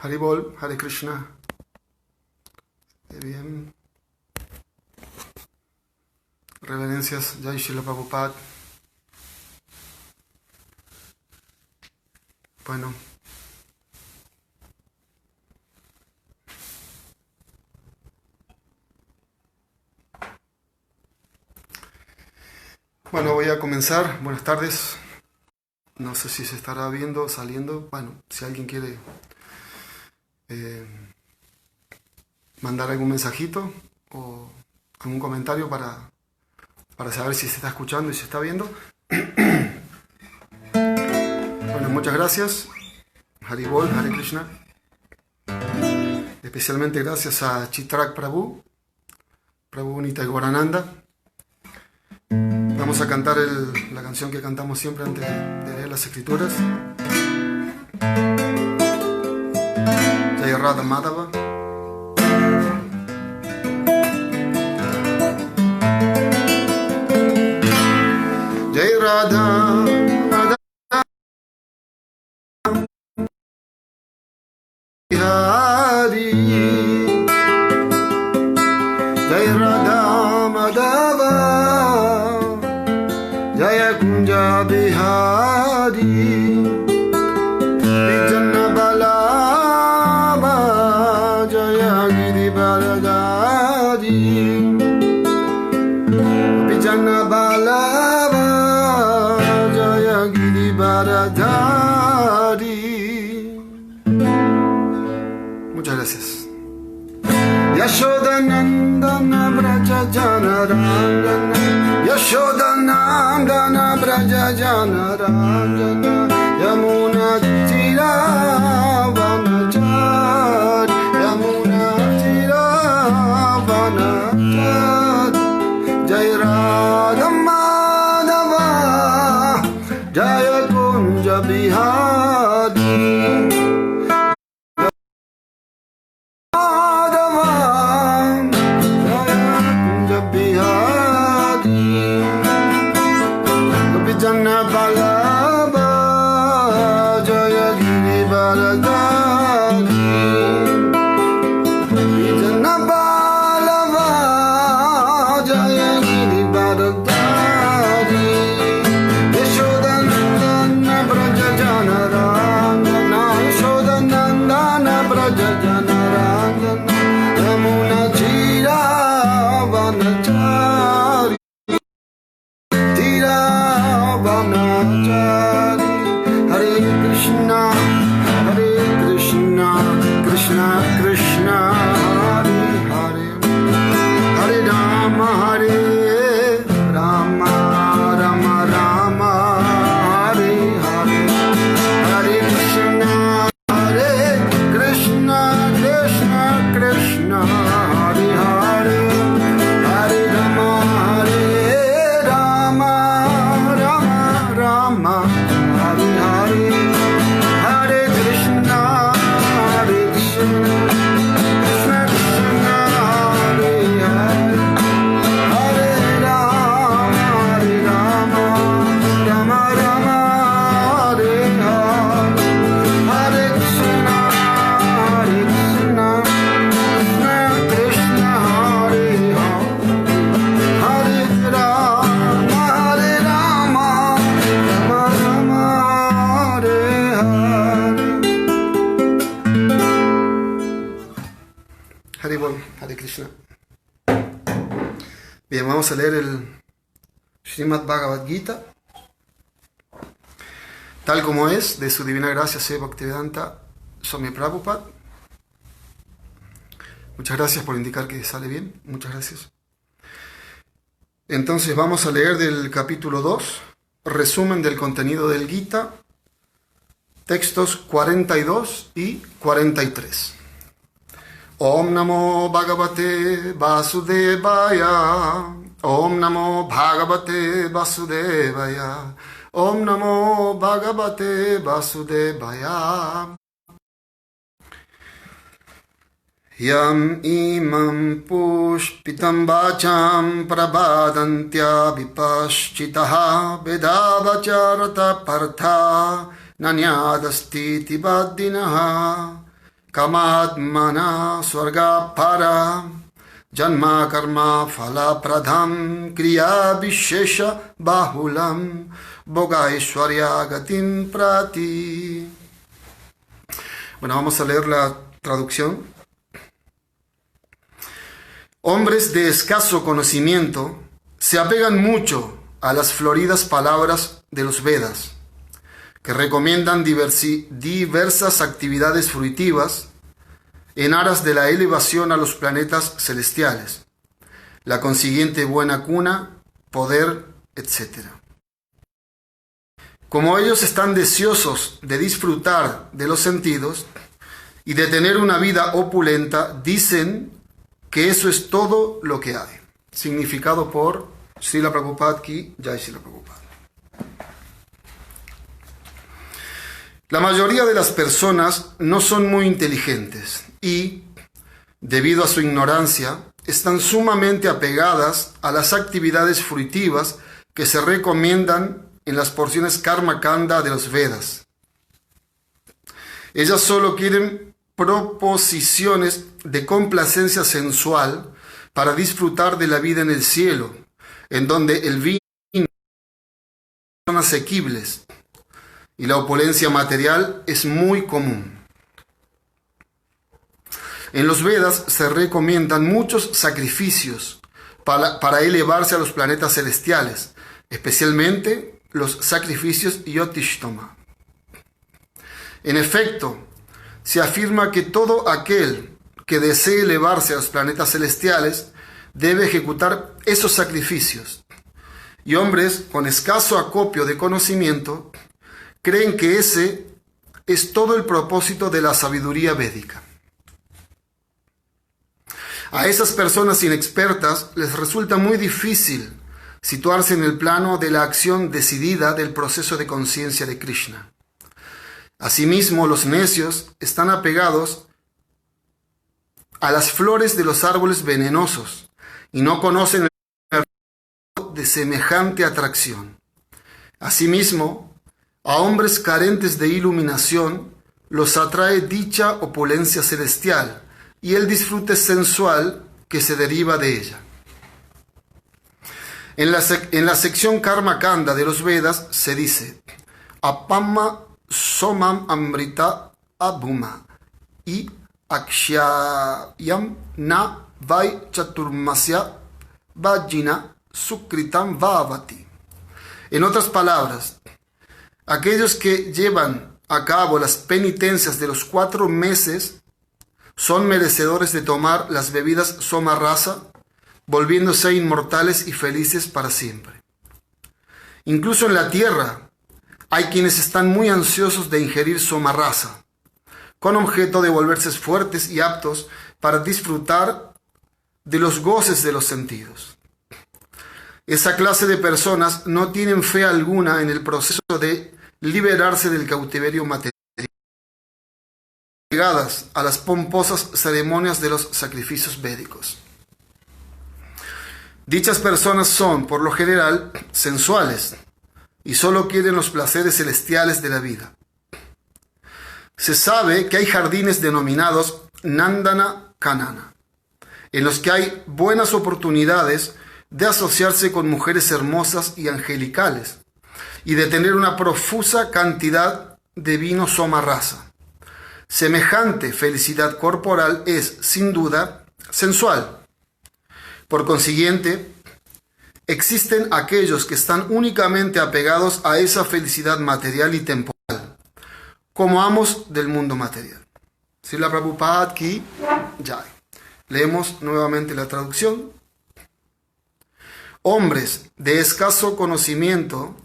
Haribol, Hare Krishna. Bien. Reverencias, Jai Srila Prabhupada. Bueno. Bueno, voy a comenzar. Buenas tardes. No sé si se estará viendo, saliendo. Bueno, si alguien quiere mandar algún mensajito o algún comentario para saber si se está escuchando y se está viendo. Bueno, muchas gracias. Haribol, Hare Krishna. Especialmente gracias a Chitrak Prabhu, Prabhu Nitai Gorananda. Vamos a cantar la canción que cantamos siempre antes de leer las escrituras. Jai Radha Madhava. Jai Radha Madhava Hari. Jai Radha Madhava Jaya Kunja Bihari. Vijana Balaba Jaya Giri Baladari. Vijana Balaba Jaya Giri Baladari. Muchas gracias. Yashodanandana Braja Jana Ranjana. Yashodanandana Braja Jana Ranjana. Yamuna Tira Vanachari. Yamuna Tira Vanachari. Jai Radha Madhava Jaya Kunja Bihari. Jana Balaba Jaya Giri Baladari. Jana Balaba Jaya Giri Baladari. Yashodanandana Braja Jana Ranjana. Yashodanandana Braja Jana Ranjana. Yamuna Chira Vanachari. Hare Krishna, Hare Krishna, Krishna Krishna, Hare Hare, Hare Rama, Hare Rama, Rama Rama, Hare Hare, Hare Krishna, Hare Krishna, Krishna Krishna, Hare Hare, Hare Rama, Hare Rama, Rama Rama, Hare Hare, Hare Krishna, Hare Krishna, Krishna Krishna, Hare Hare, Hare Rama, Hare Rama, Rama Rama, Hare Hare, Hare Krishna, Hare Krishna, Krishna Krishna, Hare Hare, Hare Rama, Hare Rama, Rama Rama, Hare Hare. Haribol, Hare Krishna. Bien, vamos a leer el Srimad Bhagavad Gita, tal como es, de su divina gracia, Sri Bhaktivedanta Swami Prabhupada. Muchas gracias por indicar que sale bien. Muchas gracias. Entonces vamos a leer del capítulo 2, resumen del contenido del Gita, textos 42 y 43. Om Namo Bhagavate Vasudevaya. Om Namo Bhagavate Vasudevaya. Om Namo Bhagavate Vasudevaya. Yam imam pushpitam vacham prabhadantya vipaschitaha vedavacharata partha nanyadastiti vaddinaha kamatmana swarga para janma karma phala pradham kriya vishesha bahulam bhogaishwarya gatim prati. Bueno, vamos a leer la traducción. Hombres de escaso conocimiento se apegan mucho a las floridas palabras de los Vedas, que recomiendan diversas actividades fruitivas en aras de la elevación a los planetas celestiales, la consiguiente buena cuna, poder, etc. Como ellos están deseosos de disfrutar de los sentidos y de tener una vida opulenta, dicen que eso es todo lo que hay. Significado por Srila Prabhupada Ki Jai Srila Prabhupada. La mayoría de las personas no son muy inteligentes y, debido a su ignorancia, están sumamente apegadas a las actividades fruitivas que se recomiendan en las porciones Karma Kanda de los Vedas. Ellas solo quieren proposiciones de complacencia sensual para disfrutar de la vida en el cielo, en donde el vino son asequibles y la opulencia material es muy común. En los Vedas se recomiendan muchos sacrificios para elevarse a los planetas celestiales, especialmente los sacrificios Yotishtama. En efecto, se afirma que todo aquel que desee elevarse a los planetas celestiales debe ejecutar esos sacrificios. Y hombres con escaso acopio de conocimiento creen que ese es todo el propósito de la sabiduría védica. A esas personas inexpertas les resulta muy difícil situarse en el plano de la acción decidida del proceso de conciencia de Krishna. Asimismo, los necios están apegados a las flores de los árboles venenosos y no conocen el efecto de semejante atracción. Asimismo, a hombres carentes de iluminación los atrae dicha opulencia celestial y el disfrute sensual que se deriva de ella. En la sección Karma Kanda de los Vedas se dice: Apamma somam amrita abhuma y akshayam na vai chaturmasya vajina sukritam vavati. En otras palabras, aquellos que llevan a cabo las penitencias de los 4 meses son merecedores de tomar las bebidas Soma Rasa, volviéndose inmortales y felices para siempre. Incluso en la tierra hay quienes están muy ansiosos de ingerir Soma Rasa, con objeto de volverse fuertes y aptos para disfrutar de los goces de los sentidos. Esa clase de personas no tienen fe alguna en el proceso de liberarse del cautiverio material, ligadas a las pomposas ceremonias de los sacrificios védicos. Dichas personas son, por lo general, sensuales y solo quieren los placeres celestiales de la vida. Se sabe que hay jardines denominados Nandana Kanana, en los que hay buenas oportunidades de asociarse con mujeres hermosas y angelicales y de tener una profusa cantidad de vino Soma Rasa. Semejante felicidad corporal es, sin duda, sensual. Por consiguiente, existen aquellos que están únicamente apegados a esa felicidad material y temporal, como amos del mundo material. Srila Prabhupada Ki Jai. Leemos nuevamente la traducción. Hombres de escaso conocimiento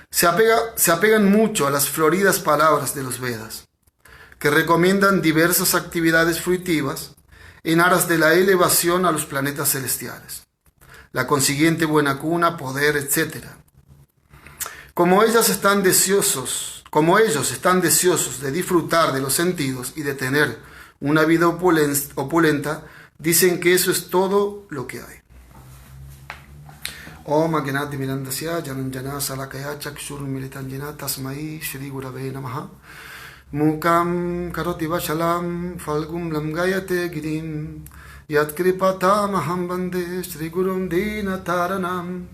se apegan mucho a las floridas palabras de los Vedas, que recomiendan diversas actividades fruitivas en aras de la elevación a los planetas celestiales, la consiguiente buena cuna, poder, etc. Como ellos están deseosos de disfrutar de los sentidos y de tener una vida opulenta, dicen que eso es todo lo que hay. Om Agnati Mirandasya Jananjana Salakaya Chakshur Militanjana Tasmai Shri Gurave Namaha Mukam karoti vachalam falgum lamgayate girim yat kripatam aham bande Shri Gurum Dinataranam.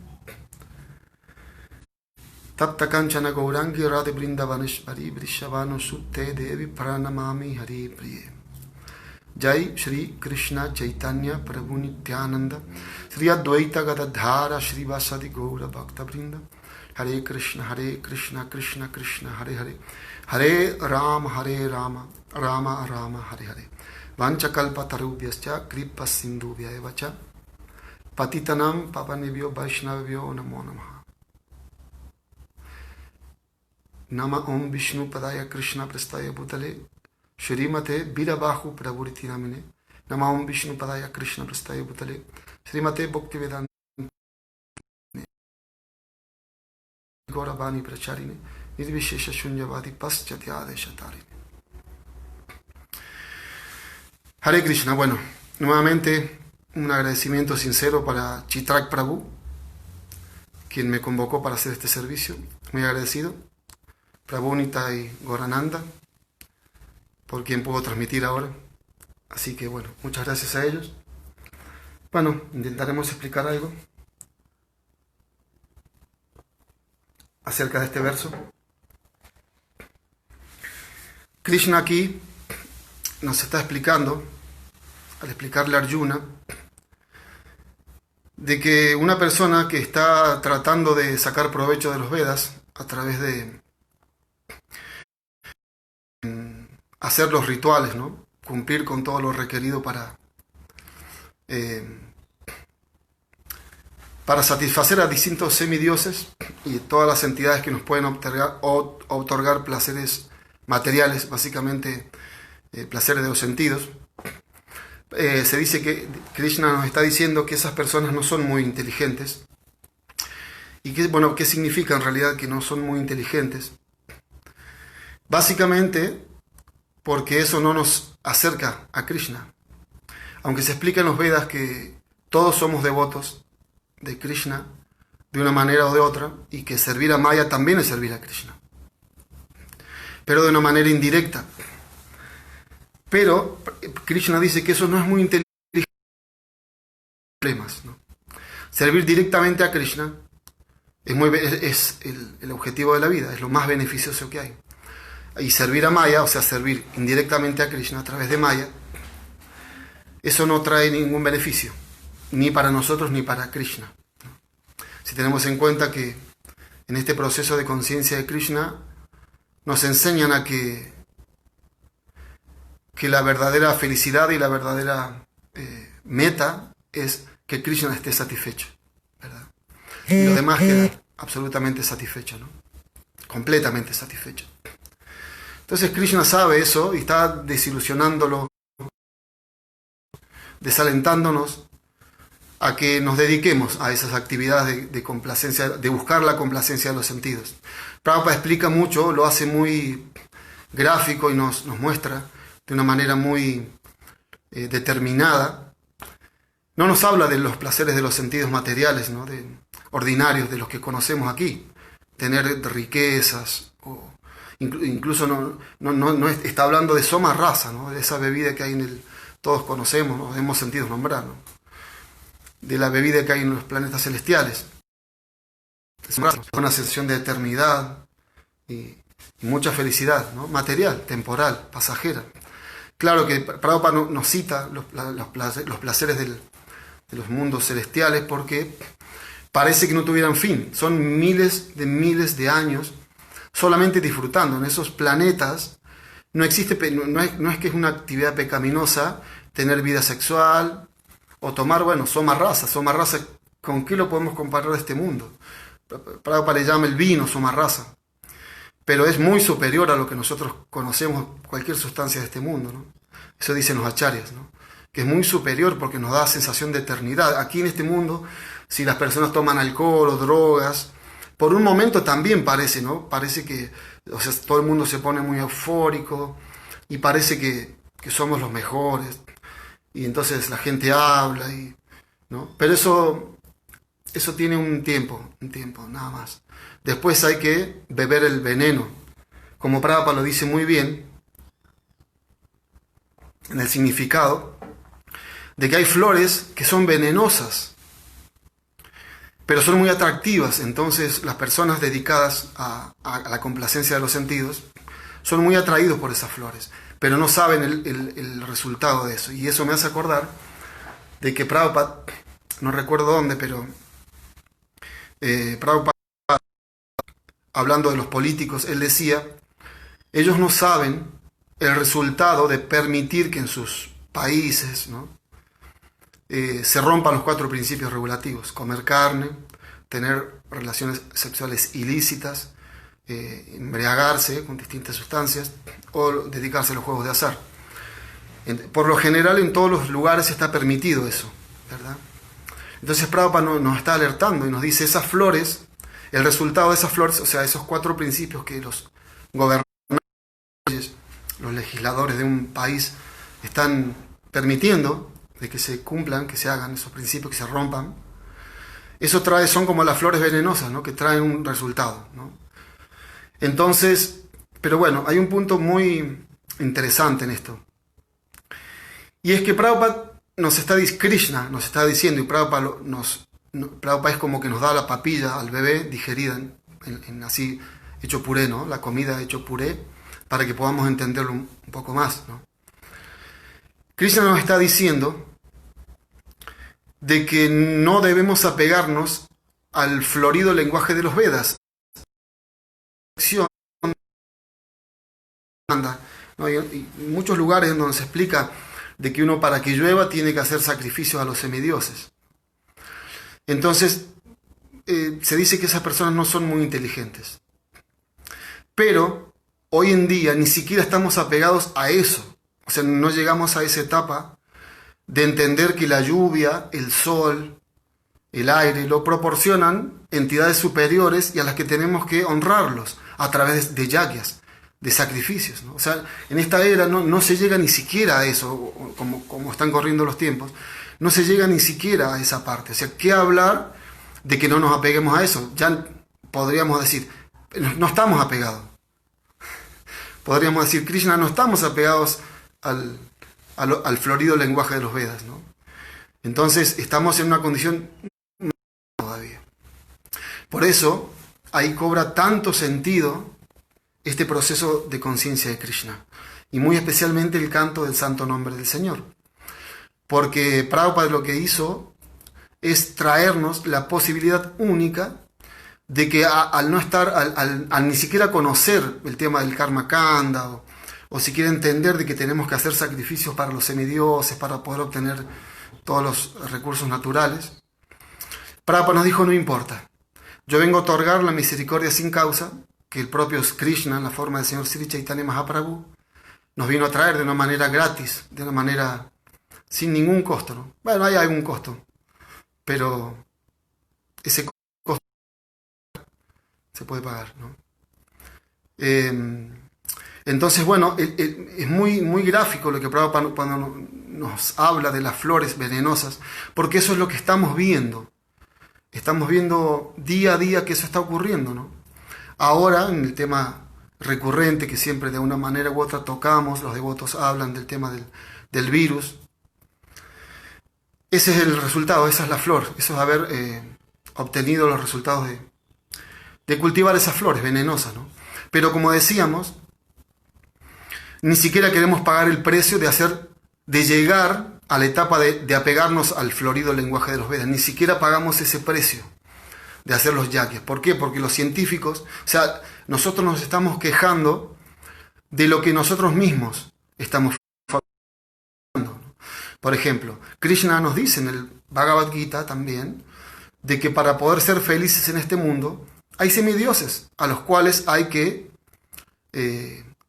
Tapta Kanchana Gaurangi Radhe Brindavaneshvari Vrishabhanu Sutte Devi Pranamami Hari Priye. Jai Shri Krishna Chaitanya Prabhu Nityananda Shri Advaita Gadadhara Shri Vasadi Gaura Bhakta Brinda. Hare Krishna Krishna Krishna Hare Hare Hare Rama Rama Rama Hare Hare Vanchakalpa Tarubhyascha Kripa Sindhubhya Evacha Patitanam Pavanebhyo Vaishnavyo Namo Namaha. Nama Om Vishnu Padaya Krishna Prestaya Bhutale Shrimate Virabahu Prabhuriti Namine. Nama Om Vishnu Padaya Krishna Prestaya Bhutale Shrimate Bhaktivedanta Gauravani Pracharine Nirvishesha Shunyavadi Paschatya Deshatarine. Hare Krishna. Bueno, nuevamente un agradecimiento sincero para Chitrak Prabhu, quien me convocó para hacer este servicio. Muy agradecido. Prabhu Nitai Gorananda, por quien puedo transmitir ahora. Así que bueno, muchas gracias a ellos. Bueno, intentaremos explicar algo acerca de este verso. Krishna aquí nos está explicando, al explicarle a Arjuna, de que una persona que está tratando de sacar provecho de los Vedas a través de hacer los rituales, ¿no? Cumplir con todo lo requerido para satisfacer a distintos semidioses y todas las entidades que nos pueden otorgar placeres materiales, básicamente placeres de los sentidos. Se dice que Krishna nos está diciendo que esas personas no son muy inteligentes. ¿Y qué significa en realidad que no son muy inteligentes? Básicamente porque eso no nos acerca a Krishna. Aunque se explica en los Vedas que todos somos devotos de Krishna de una manera o de otra, y que servir a Maya también es servir a Krishna, pero de una manera indirecta. Pero Krishna dice que eso no es muy inteligente, ¿no? Servir directamente a Krishna es el objetivo de la vida, es lo más beneficioso que hay. Y servir a Maya, o sea, servir indirectamente a Krishna a través de Maya, eso no trae ningún beneficio, ni para nosotros ni para Krishna. Si tenemos en cuenta que en este proceso de conciencia de Krishna nos enseñan a que la verdadera felicidad y la verdadera meta es que Krishna esté satisfecho, ¿verdad? Y lo demás queda absolutamente satisfecho, ¿no? Completamente satisfecho. Entonces Krishna sabe eso y está desilusionándolo, desalentándonos a que nos dediquemos a esas actividades de complacencia, de buscar la complacencia de los sentidos. Prabhupada explica mucho, lo hace muy gráfico y nos muestra de una manera muy determinada. No nos habla de los placeres de los sentidos materiales, ¿no? Ordinarios, de los que conocemos aquí, tener riquezas, o incluso no está hablando de soma rasa, ¿no? De esa bebida que hay todos conocemos, ¿no? Hemos sentido nombrar, ¿no? De la bebida que hay en los planetas celestiales. Es una sensación de eternidad y mucha felicidad, ¿no? Material, temporal, pasajera. Claro que Prabhupada nos cita los placeres de los mundos celestiales porque parece que no tuvieran fin. Son miles de años solamente disfrutando. En esos planetas no existe, no es que es una actividad pecaminosa tener vida sexual o tomar, soma rasa, ¿con qué lo podemos comparar a este mundo? Prabhupada le llama el vino soma rasa, pero es muy superior a lo que nosotros conocemos, cualquier sustancia de este mundo, ¿no? Eso dicen los acharyas, ¿no? Que es muy superior porque nos da sensación de eternidad. Aquí en este mundo, si las personas toman alcohol o drogas, por un momento también parece, ¿no? Parece que, o sea, todo el mundo se pone muy eufórico y parece que somos los mejores. Y entonces la gente habla, ¿no? Pero eso tiene un tiempo, nada más. Después hay que beber el veneno como Prabhupada lo dice muy bien, en el significado, de que hay flores que son venenosas, pero son muy atractivas. Entonces las personas dedicadas a la complacencia de los sentidos son muy atraídos por esas flores, pero no saben el resultado de eso. Y eso me hace acordar de que Prabhupada, no recuerdo dónde, pero Prabhupada, hablando de los políticos, él decía, ellos no saben el resultado de permitir que en sus países, ¿no?, se rompan los 4 principios regulativos: comer carne, tener relaciones sexuales ilícitas, embriagarse con distintas sustancias o dedicarse a los juegos de azar. Por lo general en todos los lugares está permitido eso, ¿verdad? Entonces Prabhupada nos está alertando y nos dice, esas flores, el resultado de esas flores, o sea, esos 4 principios que los gobernantes, los legisladores de un país están permitiendo de que se cumplan, que se hagan esos principios, que se rompan, eso son como las flores venenosas, ¿no?, que traen un resultado, ¿no? Entonces, pero bueno, hay un punto muy interesante en esto. Y es que Prabhupada Krishna nos está diciendo, y Prabhupada es como que nos da la papilla al bebé digerida, en así hecho puré, ¿no?, la comida hecho puré, para que podamos entenderlo un poco más, ¿no? Krishna nos está diciendo de que no debemos apegarnos al florido lenguaje de los Vedas, ¿no? Y muchos lugares en donde se explica de que uno, para que llueva, tiene que hacer sacrificios a los semidioses. Entonces se dice que esas personas no son muy inteligentes, pero hoy en día ni siquiera estamos apegados a eso. O sea, no llegamos a esa etapa de entender que la lluvia, el sol, el aire, lo proporcionan entidades superiores y a las que tenemos que honrarlos a través de yagyas, de sacrificios, ¿no? O sea, en esta era no se llega ni siquiera a eso, como están corriendo los tiempos, no se llega ni siquiera a esa parte. O sea, ¿qué hablar de que no nos apeguemos a eso? Ya podríamos decir, no estamos apegados. Podríamos decir, Krishna, no estamos apegados al florido lenguaje de los Vedas, ¿no? Entonces estamos en una condición todavía. Por eso ahí cobra tanto sentido este proceso de conciencia de Krishna, y muy especialmente el canto del santo nombre del Señor, porque Prabhupada lo que hizo es traernos la posibilidad única de que al no estar, al ni siquiera conocer el tema del karma kanda, o siquiera entender de que tenemos que hacer sacrificios para los semidioses para poder obtener todos los recursos naturales, Prabhupada nos dijo, no importa, yo vengo a otorgar la misericordia sin causa que el propio Krishna, en la forma del señor Sri Chaitanya Mahaprabhu, nos vino a traer de una manera gratis, de una manera sin ningún costo, ¿no? Bueno, hay algún costo, pero ese costo se puede pagar, ¿no? Entonces, bueno, es muy gráfico lo que Prabhupada cuando nos habla de las flores venenosas, porque eso es lo que estamos viendo. Estamos viendo día a día que eso está ocurriendo, ¿no? Ahora, en el tema recurrente que siempre de una manera u otra tocamos, los devotos hablan del tema del virus. Ese es el resultado, esa es la flor, eso es haber obtenido los resultados de cultivar esas flores venenosas, ¿no? Pero como decíamos, ni siquiera queremos pagar el precio de llegar a la etapa de apegarnos al florido lenguaje de los Vedas. Ni siquiera pagamos ese precio de hacer los yagyas. ¿Por qué? Porque los científicos, o sea, nosotros nos estamos quejando de lo que nosotros mismos estamos fabricando. Por ejemplo, Krishna nos dice en el Bhagavad Gita también, de que para poder ser felices en este mundo, hay semidioses a los cuales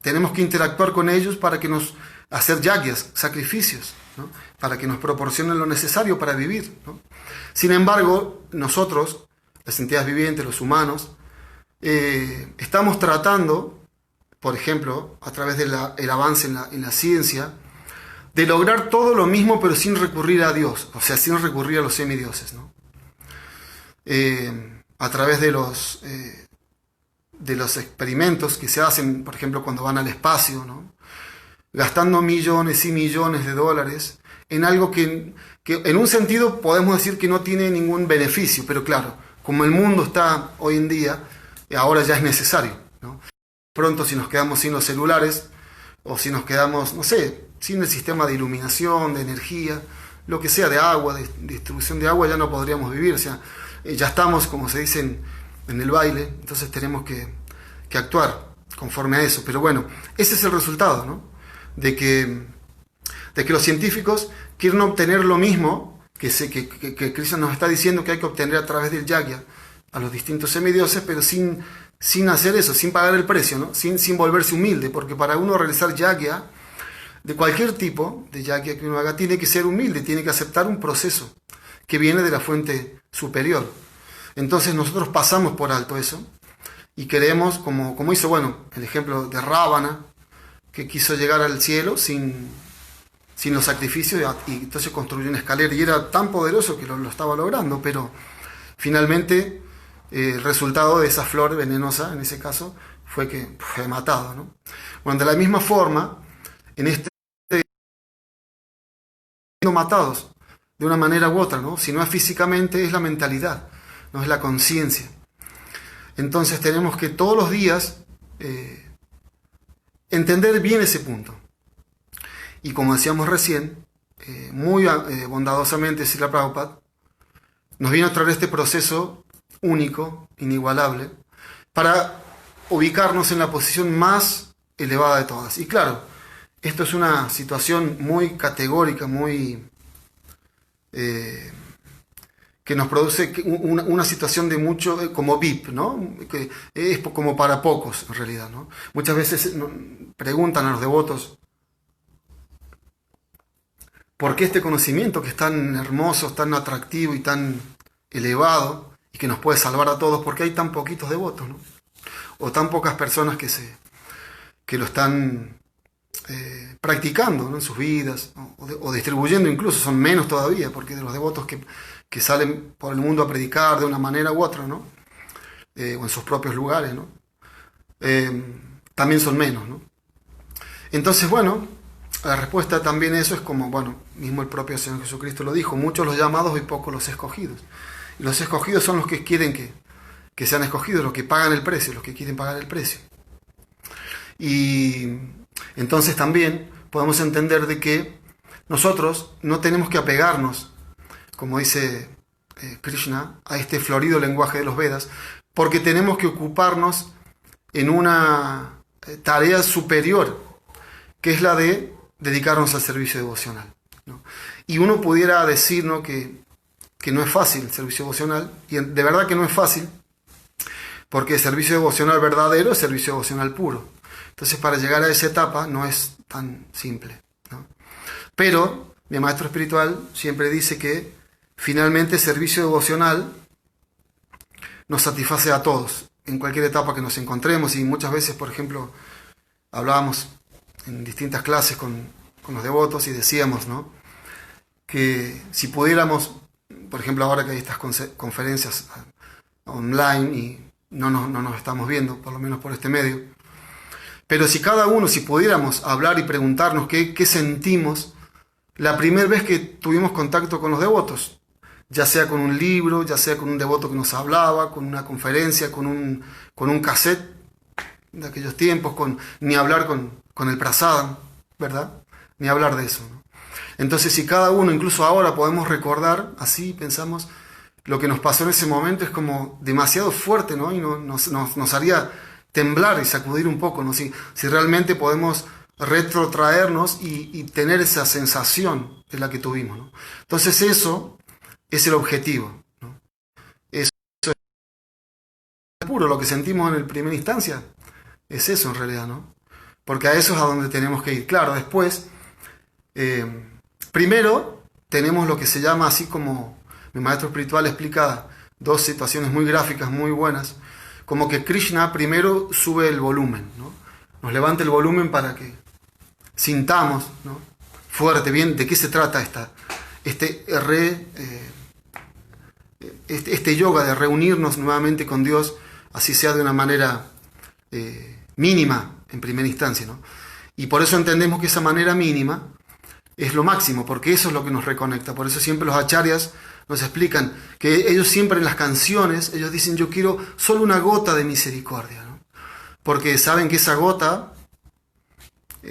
tenemos que interactuar con ellos para que hacer yagyas, sacrificios, ¿no? Para que nos proporcionen lo necesario para vivir, ¿no? Sin embargo, nosotros, las entidades vivientes, los humanos, estamos tratando, por ejemplo, a través del avance en la ciencia, de lograr todo lo mismo pero sin recurrir a Dios, o sea, sin recurrir a los semidioses, ¿no? A través de de los experimentos que se hacen, por ejemplo, cuando van al espacio, ¿no? Gastando millones y millones de dólares en algo que en un sentido podemos decir que no tiene ningún beneficio, pero claro, como el mundo está hoy en día, ahora ya es necesario, ¿no? Pronto si nos quedamos sin los celulares, o si nos quedamos, no sé, sin el sistema de iluminación, de energía, lo que sea, de agua, de distribución de agua, ya no podríamos vivir. O sea, ya estamos, como se dice en el baile, entonces tenemos que actuar conforme a eso. Pero bueno, ese es el resultado, ¿no? De que los científicos quieren obtener lo mismo que Krishna nos está diciendo que hay que obtener a través del yagya a los distintos semidioses, pero sin hacer eso, sin pagar el precio, ¿no? Sin volverse humilde, porque para uno realizar yagya, de cualquier tipo de yagya que uno haga, tiene que ser humilde, tiene que aceptar un proceso que viene de la fuente superior. Entonces nosotros pasamos por alto eso y queremos, como hizo, bueno, el ejemplo de Rávana, que quiso llegar al cielo sin los sacrificios y entonces construyó una escalera y era tan poderoso que lo estaba logrando, pero finalmente el resultado de esa flor venenosa, en ese caso, fue que fue matado, ¿no? Bueno, de la misma forma, en este siendo matados de una manera u otra, ¿no? Si no es físicamente, es la mentalidad, no es la conciencia. Entonces tenemos que todos los días entender bien ese punto. Y como decíamos recién, muy bondadosamente Srila Prabhupada nos vino a traer este proceso único, inigualable, para ubicarnos en la posición más elevada de todas. Y claro, esto es una situación muy categórica, muy que nos produce una situación de mucho, como VIP, ¿no? Que es como para pocos, en realidad, ¿no? Muchas veces preguntan a los devotos, ¿por qué este conocimiento que es tan hermoso, tan atractivo y tan elevado, y que nos puede salvar a todos, por qué hay tan poquitos devotos, ¿no? O tan pocas personas que lo están practicando, ¿no? En sus vidas, ¿no? o distribuyendo incluso, son menos todavía, porque de los devotos que salen por el mundo a predicar de una manera u otra, ¿no? O en sus propios lugares, ¿no? También son menos, ¿no? Entonces, bueno, la respuesta también a eso es como, bueno, mismo el propio Señor Jesucristo lo dijo, muchos los llamados y pocos los escogidos. Y los escogidos son los que quieren que sean escogidos, los que pagan el precio, los que quieren pagar el precio. Y entonces también podemos entender de que nosotros no tenemos que apegarnos, como dice Krishna, a este florido lenguaje de los Vedas, porque tenemos que ocuparnos en una tarea superior, que es la de dedicarnos al servicio devocional, ¿no? Y uno pudiera decir, ¿no?, que no es fácil el servicio devocional, y de verdad que no es fácil, porque el servicio devocional verdadero es servicio devocional puro. Entonces, para llegar a esa etapa no es tan simple, ¿no? Pero mi maestro espiritual siempre dice que finalmente el servicio devocional nos satisface a todos, en cualquier etapa que nos encontremos. Y muchas veces, por ejemplo, hablábamos en distintas clases con los devotos y decíamos, ¿no?, que si pudiéramos, por ejemplo, ahora que hay estas conferencias online y no nos estamos viendo, por lo menos por este medio, pero si cada uno, si pudiéramos hablar y preguntarnos qué sentimos la primera vez que tuvimos contacto con los devotos, ya sea con un libro, ya sea con un devoto que nos hablaba, con una conferencia, con un cassette de aquellos tiempos, ni hablar con el prasadam, ¿verdad? Ni hablar de eso, ¿no? Entonces, si cada uno, incluso ahora, podemos recordar, así pensamos, lo que nos pasó en ese momento es como demasiado fuerte, ¿no? Y nos haría temblar y sacudir un poco, ¿no? Si realmente podemos retrotraernos y tener esa sensación de la que tuvimos, ¿no? Entonces eso es el objetivo, ¿no? Eso es puro, lo que sentimos en primera instancia es eso en realidad, ¿no? Porque a eso es a donde tenemos que ir. Claro, después, primero tenemos lo que se llama, así como mi maestro espiritual explica, dos situaciones muy gráficas, muy buenas, como que Krishna primero sube el volumen, ¿no? Nos levanta el volumen para que sintamos, ¿no?, fuerte, bien, de qué se trata este yoga de reunirnos nuevamente con Dios, así sea de una manera mínima en primera instancia, ¿no? Y por eso entendemos que esa manera mínima es lo máximo, porque eso es lo que nos reconecta. Por eso siempre los acharyas nos explican que ellos siempre en las canciones, ellos dicen yo quiero solo una gota de misericordia, ¿no? Porque saben que esa gota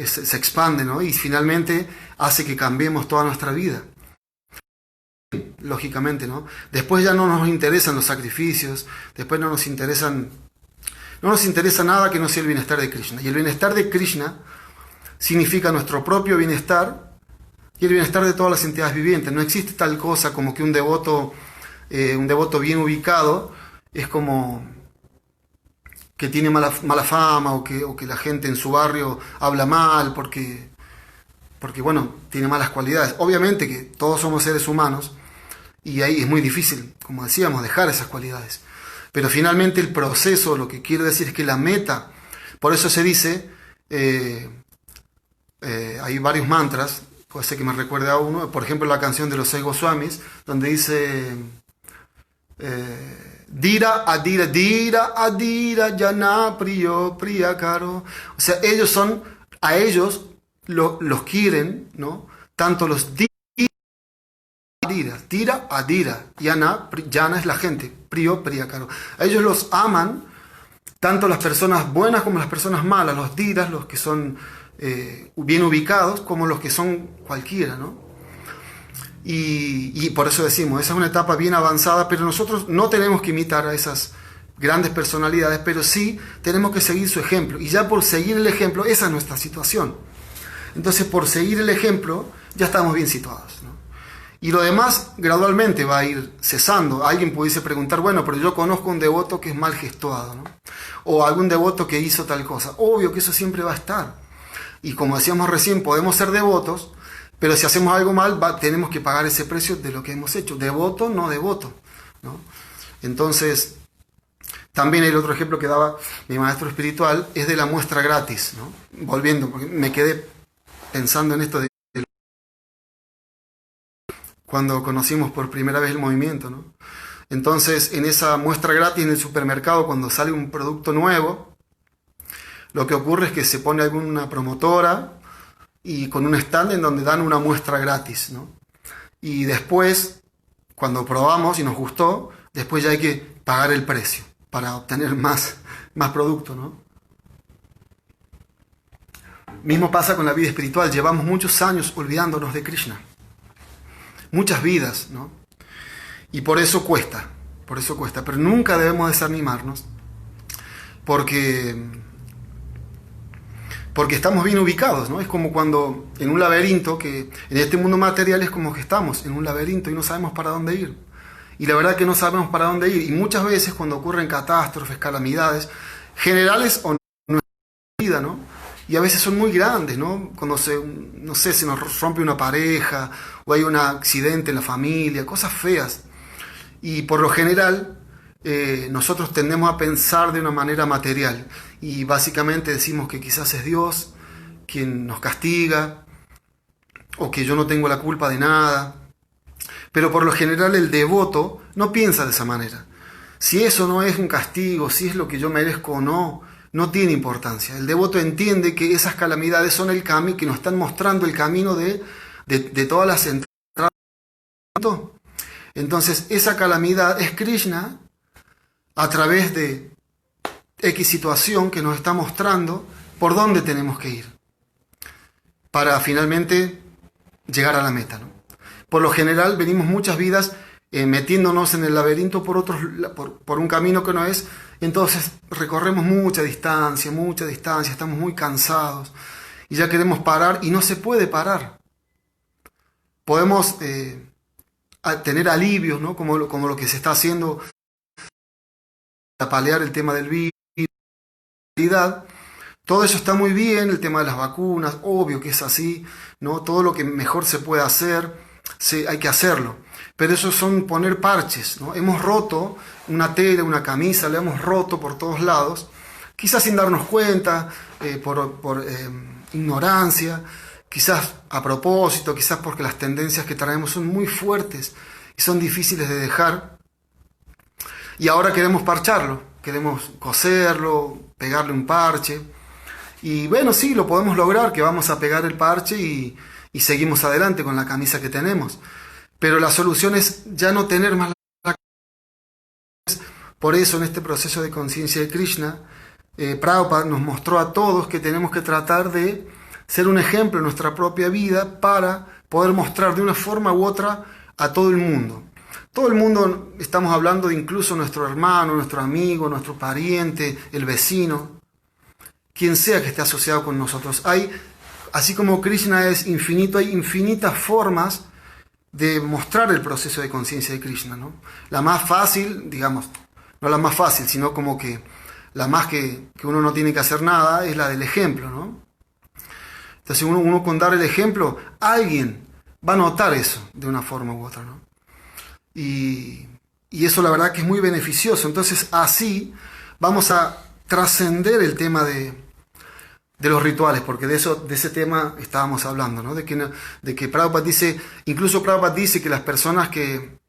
se expande, ¿no? Y finalmente hace que cambiemos toda nuestra vida. Lógicamente, ¿no? Después ya no nos interesan los sacrificios, después no nos interesa nada que no sea el bienestar de Krishna. Y el bienestar de Krishna significa nuestro propio bienestar y el bienestar de todas las entidades vivientes. No existe tal cosa como que un devoto bien ubicado es como que tiene mala fama o que la gente en su barrio habla mal porque bueno, tiene malas cualidades. Obviamente que todos somos seres humanos y ahí es muy difícil, como decíamos, dejar esas cualidades. Pero finalmente el proceso, lo que quiero decir es que la meta, por eso se dice, hay varios mantras, puede ser que me recuerde a uno, por ejemplo la canción de los 6 Goswamis, donde dice Dira adira dira adira yana priyo priyakaro. O sea, a ellos los quieren, ¿no? Tanto los dira adira, yana es la gente, priyo priyakaro. A ellos los aman tanto las personas buenas como las personas malas, los diras, los que son bien ubicados, como los que son cualquiera, ¿no? Y por eso decimos, esa es una etapa bien avanzada, pero nosotros no tenemos que imitar a esas grandes personalidades, pero sí tenemos que seguir su ejemplo. Y ya por seguir el ejemplo, esa es nuestra situación. Entonces, por seguir el ejemplo, ya estamos bien situados, ¿no? Y lo demás gradualmente va a ir cesando. Alguien pudiese preguntar, bueno, pero yo conozco un devoto que es mal gestuado, ¿no? O algún devoto que hizo tal cosa. Obvio que eso siempre va a estar. Y como decíamos recién, podemos ser devotos, pero si hacemos algo mal, tenemos que pagar ese precio de lo que hemos hecho. Devoto, no devoto, ¿no? Entonces, también el otro ejemplo que daba mi maestro espiritual es de la muestra gratis, ¿no? Volviendo, porque me quedé pensando en esto de cuando conocimos por primera vez el movimiento, ¿no? Entonces, en esa muestra gratis en el supermercado, cuando sale un producto nuevo, lo que ocurre es que se pone alguna promotora y con un stand en donde dan una muestra gratis, ¿no? Y después, cuando probamos y nos gustó, después ya hay que pagar el precio para obtener más producto, ¿no? Mismo pasa con la vida espiritual. Llevamos muchos años olvidándonos de Krishna. Muchas vidas, ¿no? Y por eso cuesta. Pero nunca debemos desanimarnos porque estamos bien ubicados, ¿no? Es como cuando en un laberinto, que en este mundo material es como que estamos en un laberinto y no sabemos para dónde ir. Y la verdad que no sabemos para dónde ir. Y muchas veces cuando ocurren catástrofes, calamidades, generales o no en nuestra vida, ¿no? Y a veces son muy grandes, ¿no? Cuando se nos rompe una pareja o hay un accidente en la familia, cosas feas. Y por lo general nosotros tendemos a pensar de una manera material y básicamente decimos que quizás es Dios quien nos castiga o que yo no tengo la culpa de nada, pero por lo general el devoto no piensa de esa manera. Si eso no es un castigo, si es lo que yo merezco o no, no tiene importancia. El devoto entiende que esas calamidades son el camino, que nos están mostrando el camino de todas las entradas. Entonces esa calamidad es Krishna a través de X situación que nos está mostrando por dónde tenemos que ir para finalmente llegar a la meta, ¿no? Por lo general venimos muchas vidas metiéndonos en el laberinto por un camino que no es, entonces recorremos mucha distancia, estamos muy cansados y ya queremos parar y no se puede parar. Podemos tener alivios, ¿no? Como lo que se está haciendo para paliar el tema del virus. Todo eso está muy bien, el tema de las vacunas, obvio que es así, ¿no? Todo lo que mejor se puede hacer, hay que hacerlo. Pero eso son poner parches, ¿no? Hemos roto una tela, una camisa, la hemos roto por todos lados, quizás sin darnos cuenta, por ignorancia, quizás a propósito, quizás porque las tendencias que traemos son muy fuertes y son difíciles de dejar. Y ahora queremos parcharlo, queremos coserlo, pegarle un parche. Y bueno, sí, lo podemos lograr, que vamos a pegar el parche y seguimos adelante con la camisa que tenemos. Pero la solución es ya no tener más la camisa. Por eso en este proceso de conciencia de Krishna, Prabhupada nos mostró a todos que tenemos que tratar de ser un ejemplo en nuestra propia vida para poder mostrar de una forma u otra a todo el mundo. Todo el mundo, estamos hablando de incluso nuestro hermano, nuestro amigo, nuestro pariente, el vecino, quien sea que esté asociado con nosotros. Así como Krishna es infinito, hay infinitas formas de mostrar el proceso de conciencia de Krishna, ¿no? La más fácil, digamos, no la más fácil, sino como que la más que uno no tiene que hacer nada, es la del ejemplo, ¿no? Entonces uno con dar el ejemplo, alguien va a notar eso de una forma u otra, ¿no? Y eso la verdad que es muy beneficioso. Entonces así vamos a trascender el tema de los rituales, porque de ese tema estábamos hablando, ¿no? De que Prabhupada dice, incluso Prabhupada dice que las personas que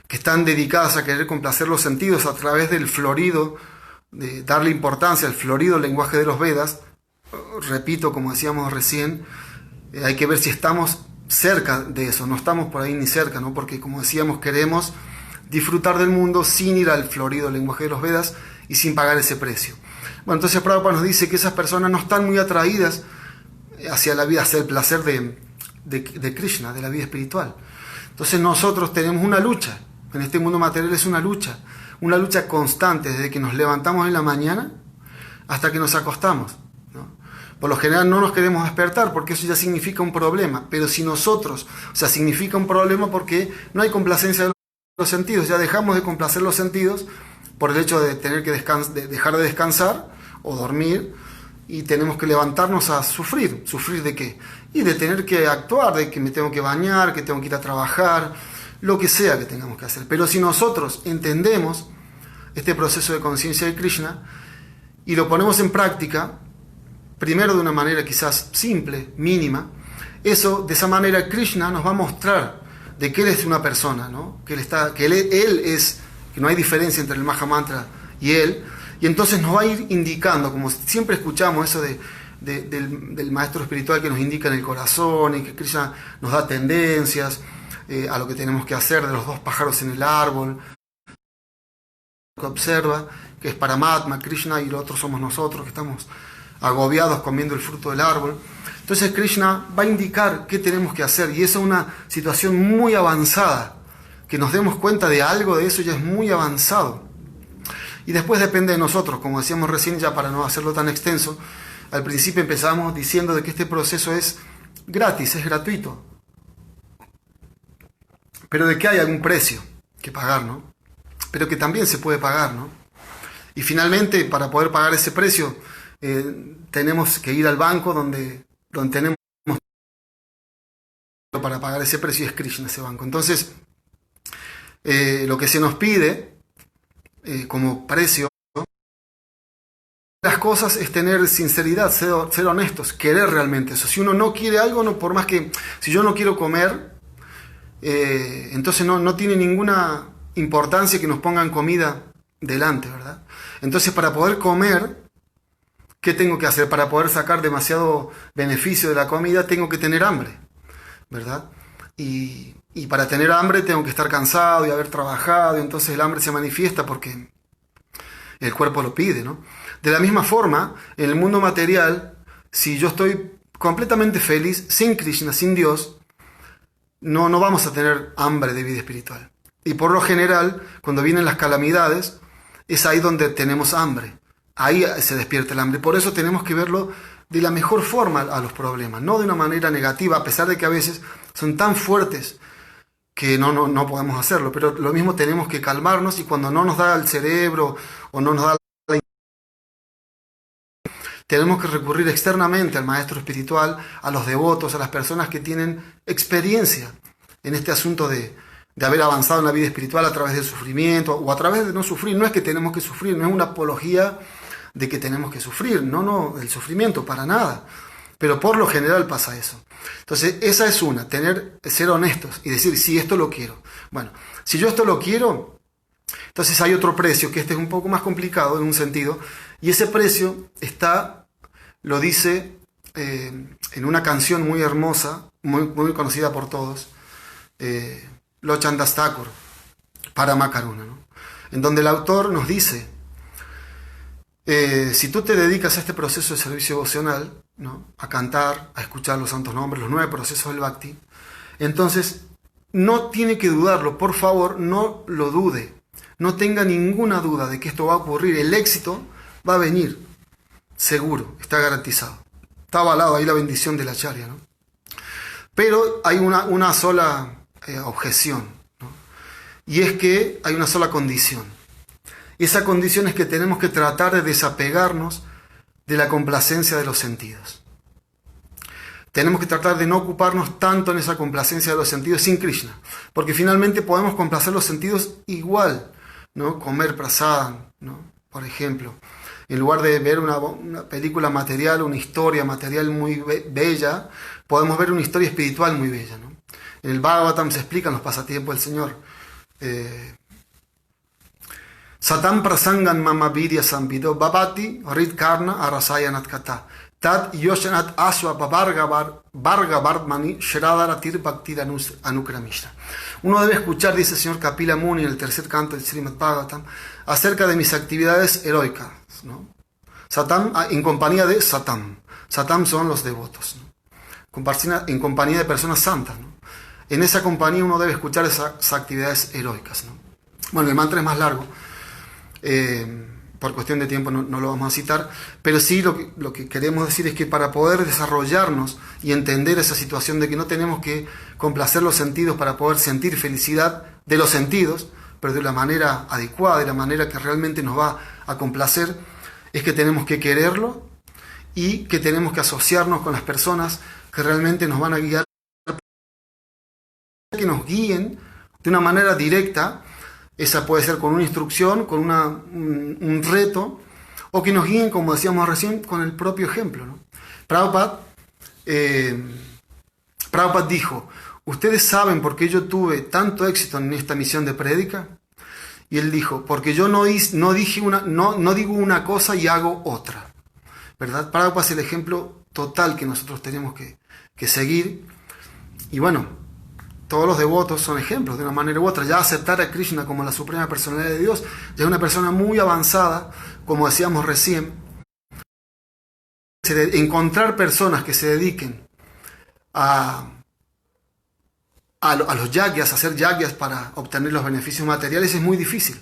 están dedicadas a querer complacer los sentidos a través del florido, de darle importancia al florido lenguaje de los Vedas, repito, como decíamos recién, hay que ver si estamos cerca de eso, no estamos por ahí ni cerca, ¿no? Porque como decíamos, queremos disfrutar del mundo sin ir al florido lenguaje de los Vedas y sin pagar ese precio. Bueno, entonces Prabhupada nos dice que esas personas no están muy atraídas hacia la vida, hacia el placer de Krishna, de la vida espiritual. Entonces nosotros tenemos una lucha, en este mundo material es una lucha constante, desde que nos levantamos en la mañana hasta que nos acostamos, ¿no? Por lo general no nos queremos despertar porque eso ya significa un problema, pero si nosotros, o sea, significa un problema porque no hay complacencia de los sentidos, ya dejamos de complacer los sentidos por el hecho de tener que dejar de descansar o dormir y tenemos que levantarnos a sufrir. ¿Sufrir de qué? Y de tener que actuar, de que me tengo que bañar, que tengo que ir a trabajar, lo que sea que tengamos que hacer. Pero si nosotros entendemos este proceso de conciencia de Krishna y lo ponemos en práctica, primero de una manera quizás simple, mínima, de esa manera Krishna nos va a mostrar de que Él es una persona, ¿no? Que Él es, que no hay diferencia entre el Mahamantra y Él, y entonces nos va a ir indicando, como siempre escuchamos eso del maestro espiritual que nos indica en el corazón y que Krishna nos da tendencias a lo que tenemos que hacer, de los dos pájaros en el árbol, que observa, que es Paramatma, Krishna, y lo otro somos nosotros, que estamos agobiados comiendo el fruto del árbol. Entonces Krishna va a indicar qué tenemos que hacer, y esa es una situación muy avanzada. Que nos demos cuenta de algo de eso ya es muy avanzado. Y después depende de nosotros, como decíamos recién, ya para no hacerlo tan extenso. Al principio empezamos diciendo de que este proceso es gratis, es gratuito. Pero de que hay algún precio que pagar, ¿no? Pero que también se puede pagar, ¿no? Y finalmente, para poder pagar ese precio, tenemos que ir al banco donde tenemos para pagar ese precio, y es Krishna ese banco. Entonces, lo que se nos pide como precio las cosas es tener sinceridad, ser honestos, querer realmente eso. Si uno no quiere algo, no, por más que, si yo no quiero comer, entonces no tiene ninguna importancia que nos pongan comida delante, ¿verdad? Entonces, para poder comer, ¿qué tengo que hacer? Para poder sacar demasiado beneficio de la comida, tengo que tener hambre, ¿verdad? Y para tener hambre tengo que estar cansado y haber trabajado, y entonces el hambre se manifiesta porque el cuerpo lo pide, ¿no? De la misma forma, en el mundo material, si yo estoy completamente feliz, sin Krishna, sin Dios, no vamos a tener hambre de vida espiritual. Y por lo general, cuando vienen las calamidades, es ahí donde tenemos hambre. Ahí se despierta el hambre. Por eso tenemos que verlo de la mejor forma a los problemas, no de una manera negativa, a pesar de que a veces son tan fuertes que no podemos hacerlo. Pero lo mismo tenemos que calmarnos, y cuando no nos da el cerebro o no nos da tenemos que recurrir externamente al maestro espiritual, a los devotos, a las personas que tienen experiencia en este asunto de haber avanzado en la vida espiritual a través del sufrimiento o a través de no sufrir. No es que tenemos que sufrir, no es una apología de que tenemos que sufrir, no, el sufrimiento, para nada. Pero por lo general pasa eso. Entonces, esa es una, ser honestos y decir, sí, esto lo quiero. Bueno, si yo esto lo quiero, entonces hay otro precio, que este es un poco más complicado en un sentido, Y ese precio está, lo dice en una canción muy hermosa, muy conocida por todos, Lochandas Thakur, Paramakaruna, ¿no? En donde el autor nos dice, si tú te dedicas a este proceso de servicio devocional, ¿no? A cantar, a escuchar los santos nombres, los 9 procesos del Bhakti, entonces no tiene que dudarlo, por favor, no lo dude, no tenga ninguna duda de que esto va a ocurrir, el éxito va a venir, seguro, está garantizado. Está avalado ahí la bendición de la Acharya, ¿no? Pero hay una sola objeción, ¿no? Y es que hay una sola condición. Y esa condición es que tenemos que tratar de desapegarnos de la complacencia de los sentidos. Tenemos que tratar de no ocuparnos tanto en esa complacencia de los sentidos sin Krishna, porque finalmente podemos complacer los sentidos igual, ¿no? Comer prasada, ¿no? Por ejemplo, en lugar de ver una película material, una historia material muy bella, podemos ver una historia espiritual muy bella, ¿no? En el Bhagavatam se explican los pasatiempos del Señor. Satam prasangan mama vidya samvido babati rit karna arasayanat kata tad yoshanat aswa varga bardmani shradaratir bhaktir anukramishna. Uno debe escuchar, dice el señor Kapila Muni en el tercer canto del Srimad Bhagavatam, acerca de mis actividades heroicas, ¿no? Satam, en compañía de Satam. Satam son los devotos, ¿no? En compañía de personas santas, ¿no? En esa compañía uno debe escuchar esas actividades heroicas, ¿no? Bueno, el mantra es más largo. Por cuestión de tiempo no lo vamos a citar, pero sí lo que queremos decir es que para poder desarrollarnos y entender esa situación de que no tenemos que complacer los sentidos para poder sentir felicidad de los sentidos, pero de la manera adecuada, de la manera que realmente nos va a complacer, es que tenemos que quererlo y que tenemos que asociarnos con las personas que realmente nos van a guiar, que nos guíen de una manera directa. Esa puede ser con una instrucción, con un reto, o que nos guíen, como decíamos recién, con el propio ejemplo, ¿no? Prabhupada dijo, ¿ustedes saben por qué yo tuve tanto éxito en esta misión de prédica? Y él dijo, porque yo no digo una cosa y hago otra, ¿verdad? Prabhupada es el ejemplo total que nosotros tenemos que seguir. Y bueno, todos los devotos son ejemplos de una manera u otra. Ya aceptar a Krishna como la suprema personalidad de Dios, ya es una persona muy avanzada, como decíamos recién. Encontrar personas que se dediquen a los yagyas, a hacer yagyas para obtener los beneficios materiales es muy difícil.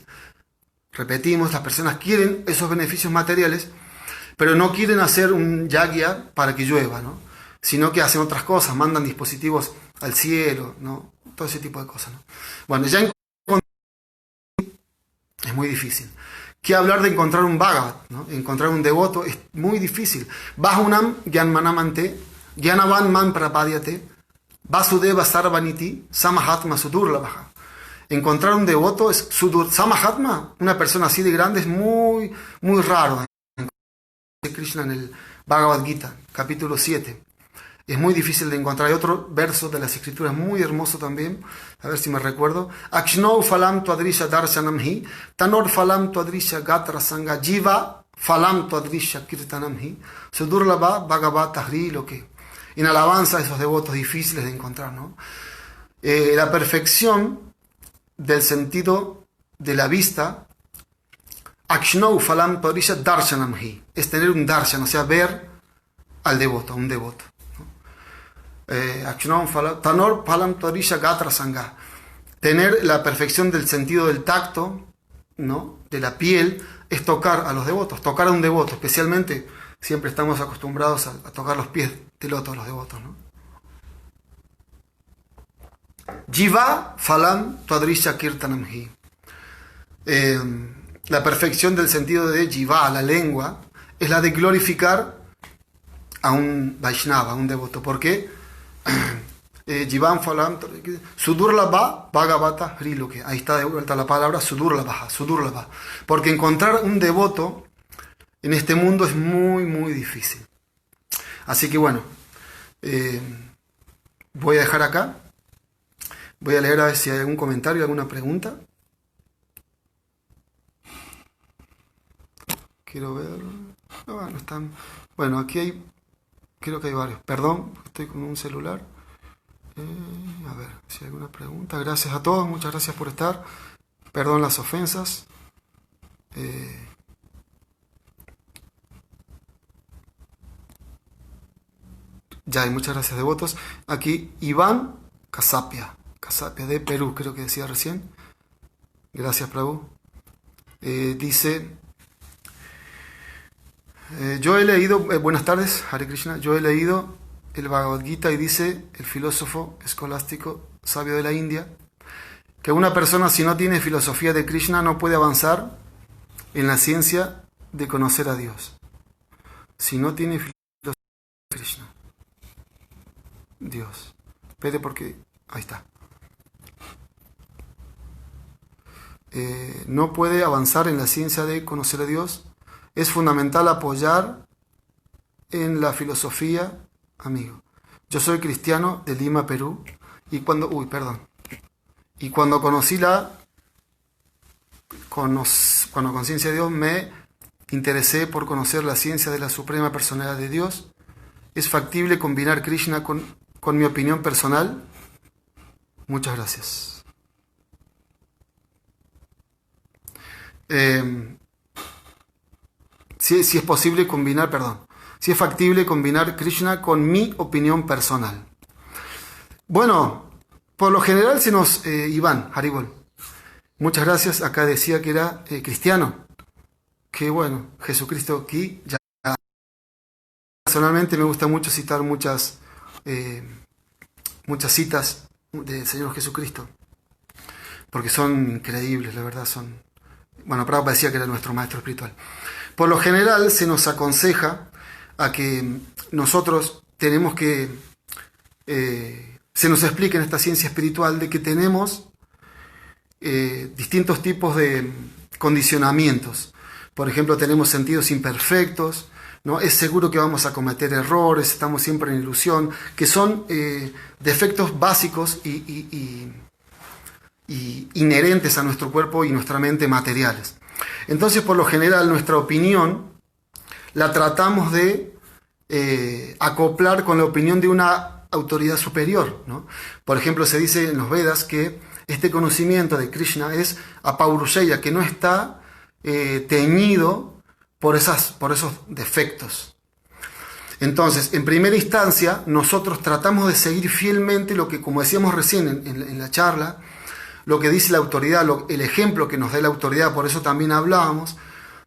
Repetimos, las personas quieren esos beneficios materiales, pero no quieren hacer un yagya para que llueva, ¿no? Sino que hacen otras cosas, mandan dispositivos al cielo, ¿no? Todo ese tipo de cosas, ¿no? Bueno, ya es muy difícil. ¿Qué hablar de encontrar un Bhagavat, ¿no? Encontrar un devoto es muy difícil. Bahunam Gyanmanamante, Gyanavan Man Prapadyate, Vasudeva Sarvaniti, Samahatma Sudurlabha. Encontrar un devoto es Samahatma, una persona así de grande, es muy, muy raro. Krishna en el Bhagavad Gita, capítulo 7. Es muy difícil de encontrar. Hay otro verso de las escrituras muy hermoso también, a ver si me recuerdo. Akshnau falam tuadrisha darshanam hi, tanor falam tuadrisha gatra sanga, jiva falam tuadrisha kirtanam hi, sudurlava bhagavata hri loke. En alabanza a esos devotos difíciles de encontrar, ¿no? La perfección del sentido de la vista, Akshnau falam tuadrisha darshanam hi, es tener un darshan, o sea, ver al devoto, a un devoto. Tanor palam torisha gatra sanga, tener la perfección del sentido del tacto, ¿no? De la piel, es tocar a los devotos, tocar a un devoto, especialmente siempre estamos acostumbrados a tocar los pies del otro, los devotos, ¿no? Jiva falam tadrisha kirtanam hi, la perfección del sentido de jiva, la lengua, es la de glorificar a un Vaishnava, a un devoto. ¿Por qué? Jivan falam Sudurlabha Bhagavata Hriloke. Ahí está de vuelta la palabra Sudurlabha. Porque encontrar un devoto en este mundo es muy, muy difícil. Así que bueno, voy a dejar acá. Voy a leer a ver si hay algún comentario, alguna pregunta. quiero ver. No, no están. Bueno, aquí hay. Creo que hay varios. Perdón, estoy con un celular. A ver si hay alguna pregunta. Gracias a todos, muchas gracias por estar. Perdón las ofensas. Ya hay muchas gracias de votos. Aquí Iván Casapia de Perú, creo que decía recién. Gracias, Prabhu. Dice, yo he leído, buenas tardes, Hare Krishna, yo he leído el Bhagavad Gita y dice el filósofo escolástico sabio de la India que una persona si no tiene filosofía de Krishna no puede avanzar en la ciencia de conocer a Dios. Si no tiene filosofía de Krishna. Dios. Espere porque... Ahí está. No puede avanzar en la ciencia de conocer a Dios. Es fundamental apoyar en la filosofía, amigo. Yo soy cristiano de Lima, Perú, y cuando conocí cuando conciencia de Dios, me interesé por conocer la ciencia de la suprema personalidad de Dios. ¿Es factible combinar Krishna con mi opinión personal? Muchas gracias. Si es posible combinar, si es factible combinar Krishna con mi opinión personal. Bueno, por lo general se nos... Iván, Haribol, muchas gracias. Acá decía que era cristiano. Que bueno, Jesucristo aquí. Ya. Personalmente me gusta mucho citar muchas citas del Señor Jesucristo. Porque son increíbles, la verdad son... Bueno, Prabhupada decía que era nuestro maestro espiritual. Por lo general se nos aconseja a que nosotros tenemos que... se nos explica en esta ciencia espiritual de que tenemos distintos tipos de condicionamientos. Por ejemplo, tenemos sentidos imperfectos, ¿no? Es seguro que vamos a cometer errores, estamos siempre en ilusión, que son defectos básicos y inherentes a nuestro cuerpo y nuestra mente materiales. Entonces, por lo general, nuestra opinión la tratamos de acoplar con la opinión de una autoridad superior, ¿no? Por ejemplo, se dice en los Vedas que este conocimiento de Krishna es apaurusheya, que no está teñido por esos defectos. Entonces, en primera instancia, nosotros tratamos de seguir fielmente lo que, como decíamos recién en la charla, lo que dice la autoridad, el ejemplo que nos da la autoridad. Por eso también hablábamos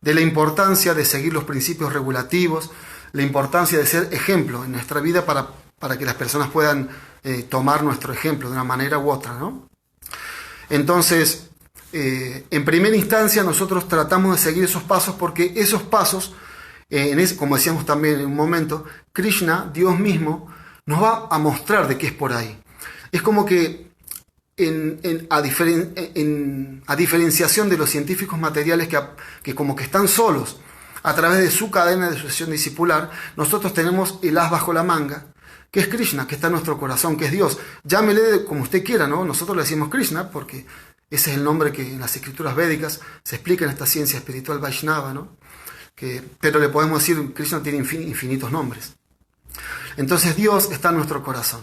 de la importancia de seguir los principios regulativos, la importancia de ser ejemplo en nuestra vida para que las personas puedan tomar nuestro ejemplo de una manera u otra, ¿no? Entonces, en primera instancia nosotros tratamos de seguir esos pasos porque esos pasos, como decíamos también en un momento, Krishna, Dios mismo, nos va a mostrar de qué es por ahí. Es como que a diferenciación de los científicos materiales que como que están solos a través de su cadena de sucesión discipular, nosotros tenemos el as bajo la manga, que es Krishna, que está en nuestro corazón, que es Dios. Llámele como usted quiera, ¿no? Nosotros le decimos Krishna porque ese es el nombre que en las escrituras védicas se explica en esta ciencia espiritual Vaishnava, ¿no? Pero le podemos decir que Krishna tiene infinitos nombres. Entonces Dios está en nuestro corazón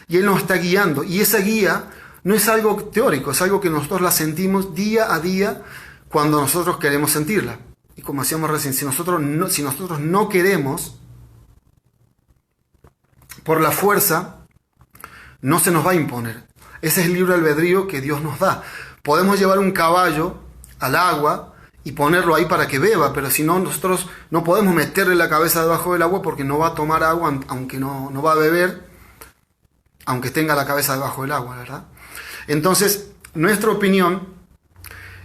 y Él nos está guiando, y esa guía no es algo teórico, es algo que nosotros la sentimos día a día cuando nosotros queremos sentirla. Y como decíamos recién, si nosotros no queremos, por la fuerza, no se nos va a imponer. Ese es el libre albedrío que Dios nos da. Podemos llevar un caballo al agua y ponerlo ahí para que beba, pero si no, nosotros no podemos meterle la cabeza debajo del agua porque no va a tomar agua, aunque no va a beber, aunque tenga la cabeza debajo del agua, ¿verdad? Entonces, nuestra opinión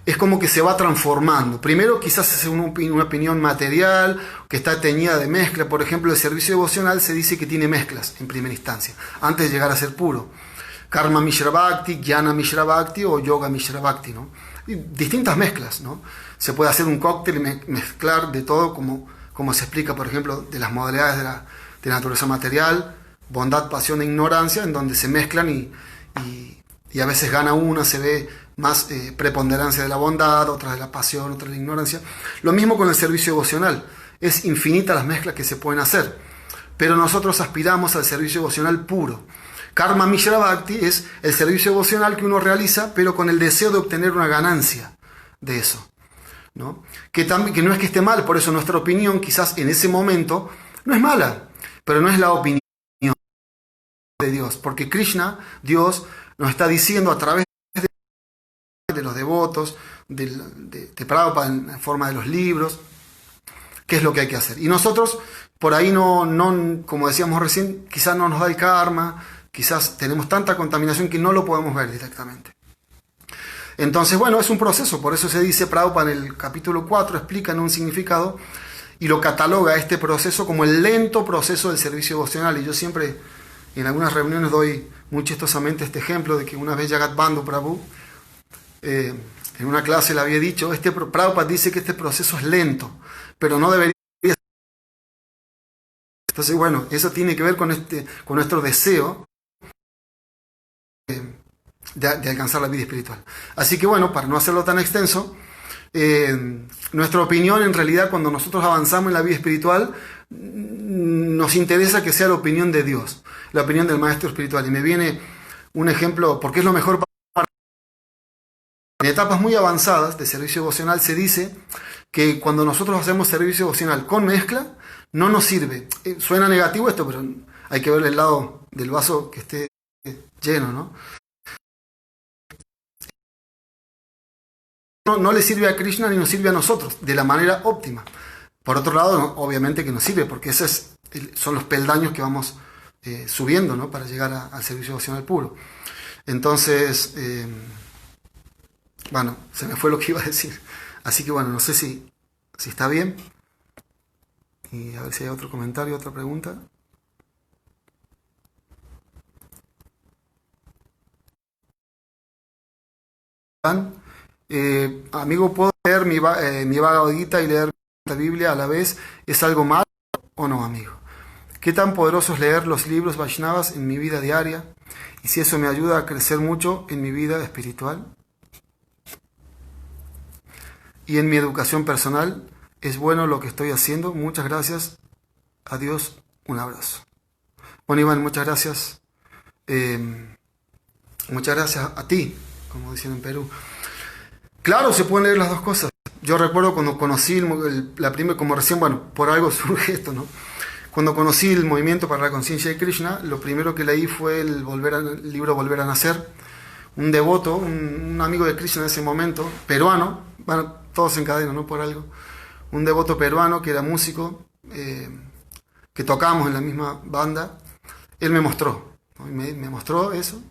es como que se va transformando. Primero quizás es una opinión material, que está teñida de mezcla. Por ejemplo, el servicio devocional se dice que tiene mezclas en primera instancia, antes de llegar a ser puro. Karma Mishra Bhakti, Jnana Mishra Bhakti o Yoga Mishra Bhakti, ¿no? Y distintas mezclas, ¿no? Se puede hacer un cóctel y mezclar de todo, como se explica, por ejemplo, de las modalidades de la naturaleza material, bondad, pasión e ignorancia, en donde se mezclan y Y a veces gana una, se ve más preponderancia de la bondad, otra de la pasión, otra de la ignorancia. Lo mismo con el servicio devocional. Es infinita las mezclas que se pueden hacer. Pero nosotros aspiramos al servicio devocional puro. Karma Mishra Bhakti es el servicio devocional que uno realiza, pero con el deseo de obtener una ganancia de eso, ¿no? Que no es que esté mal, por eso nuestra opinión quizás en ese momento no es mala, pero no es la opinión de Dios, porque Krishna, Dios, nos está diciendo a través de los devotos, de Prabhupada en forma de los libros, qué es lo que hay que hacer. Y nosotros, por ahí no, como decíamos recién, quizás no nos da el karma, quizás tenemos tanta contaminación que no lo podemos ver directamente. Entonces, bueno, es un proceso, por eso se dice, Prabhupada en el capítulo 4 explica en un significado y lo cataloga este proceso como el lento proceso del servicio devocional. Y yo siempre en algunas reuniones doy muy chistosamente este ejemplo de que una vez Jagat Bandhu Prabhu en una clase le había dicho, Prabhupada dice que este proceso es lento, pero no debería ser. Entonces, bueno, eso tiene que ver con nuestro deseo de alcanzar la vida espiritual. Así que bueno, para no hacerlo tan extenso, nuestra opinión en realidad cuando nosotros avanzamos en la vida espiritual nos interesa que sea la opinión de Dios, la opinión del maestro espiritual. Y me viene un ejemplo, porque es lo mejor para... En etapas muy avanzadas de servicio devocional se dice que cuando nosotros hacemos servicio devocional con mezcla, no nos sirve. Suena negativo esto, pero hay que ver el lado del vaso que esté lleno, ¿no? No le sirve a Krishna ni nos sirve a nosotros de la manera óptima. Por otro lado, obviamente que nos sirve, porque esos son los peldaños que vamos subiendo, ¿no? Para llegar al servicio devocional puro. Entonces, bueno, se me fue lo que iba a decir. Así que bueno, no sé si está bien. Y a ver si hay otro comentario, otra pregunta. Amigo, ¿puedo leer mi Bhagavad Gita y leer la Biblia a la vez? ¿Es algo malo o no, amigo? ¿Qué tan poderoso es leer los libros Vaishnavas en mi vida diaria? Y si eso me ayuda a crecer mucho en mi vida espiritual y en mi educación personal, ¿es bueno lo que estoy haciendo? Muchas gracias. Adiós. Un abrazo. Bueno, Iván, muchas gracias. Muchas gracias a ti, como dicen en Perú. Claro, se pueden leer las dos cosas. Yo recuerdo cuando conocí la primera, como recién, bueno, por algo surge esto, ¿no? Cuando conocí el movimiento para la conciencia de Krishna, lo primero que leí fue el libro Volver a Nacer. Un devoto, un amigo de Krishna en ese momento, peruano, bueno, todos en cadena, ¿no? Por algo. Un devoto peruano que era músico, que tocábamos en la misma banda. Él me mostró, ¿no? Me mostró eso.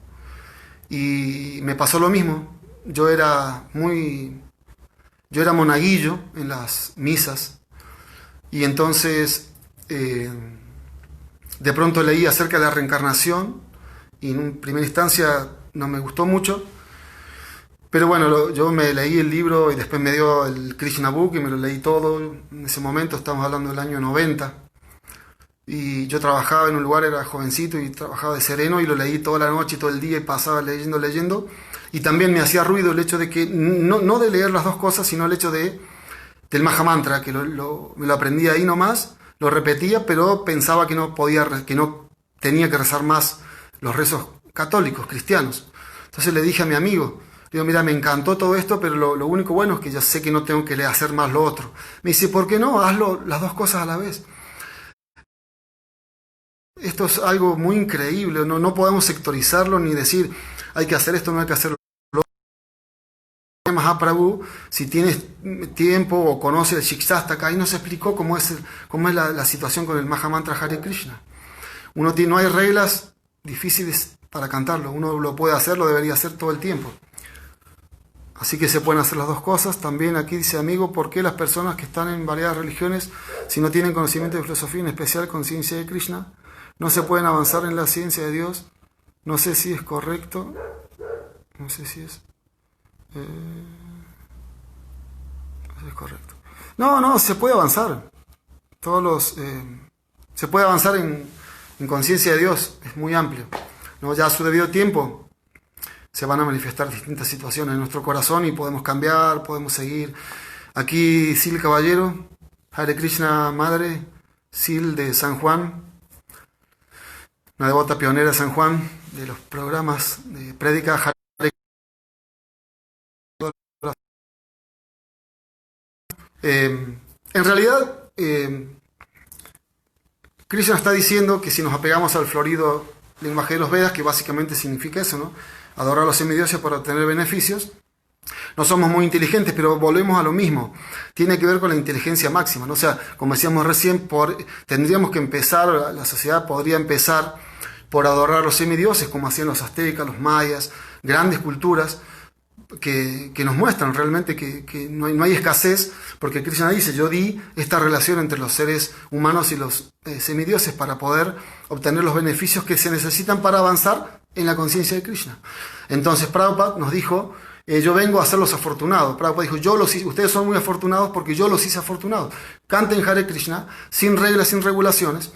Y me pasó lo mismo. Yo era monaguillo en las misas y entonces de pronto leí acerca de la reencarnación y en primera instancia no me gustó mucho, pero bueno, yo me leí el libro y después me dio el Krishna Book y me lo leí todo. En ese momento estamos hablando del año 90 y yo trabajaba en un lugar, era jovencito y trabajaba de sereno y lo leí toda la noche y todo el día y pasaba leyendo. Y también me hacía ruido el hecho de que, no de leer las dos cosas, sino el hecho del Mahamantra, que me lo aprendí ahí nomás, lo repetía, pero pensaba que no tenía que rezar más los rezos católicos, cristianos. Entonces le dije a mi amigo, digo, mira, me encantó todo esto, pero lo único bueno es que ya sé que no tengo que hacer más lo otro. Me dice, ¿por qué no? Hazlo las dos cosas a la vez. Esto es algo muy increíble, no podemos sectorizarlo ni decir, hay que hacer esto, no hay que hacerlo. Mahaprabhu, si tienes tiempo o conoces el Shikshastaka, ahí nos explicó cómo es la situación con el Mahamantra Hare Krishna. No hay reglas difíciles para cantarlo, uno lo puede hacer, lo debería hacer todo el tiempo. Así que se pueden hacer las dos cosas. También aquí dice, amigo, ¿por qué las personas que están en variadas religiones, si no tienen conocimiento de filosofía, en especial conciencia de Krishna, no se pueden avanzar en la ciencia de Dios? No sé si es correcto. No sé si es... es correcto. No, se puede avanzar. Se puede avanzar en conciencia de Dios. Es muy amplio. ¿No? Ya a su debido tiempo se van a manifestar distintas situaciones en nuestro corazón y podemos cambiar, podemos seguir. Aquí Sil Caballero, Hare Krishna Madre, Sil de San Juan, una devota pionera de San Juan, de los programas de prédica. En realidad, Krishna está diciendo que si nos apegamos al florido lenguaje de los Vedas, que básicamente significa eso, ¿no? Adorar a los semidioses para obtener beneficios, no somos muy inteligentes, pero volvemos a lo mismo. Tiene que ver con la inteligencia máxima, ¿no? O sea, como decíamos recién, tendríamos que empezar, la sociedad podría empezar por adorar a los semidioses, como hacían los aztecas, los mayas, grandes culturas que nos muestran realmente que no hay escasez, porque Krishna dice, yo di esta relación entre los seres humanos y los semidioses para poder obtener los beneficios que se necesitan para avanzar en la conciencia de Krishna. Entonces Prabhupada nos dijo, yo vengo a hacerlos afortunados. Prabhupada dijo, ustedes son muy afortunados porque yo los hice afortunados. Canten Hare Krishna, sin reglas, sin regulaciones.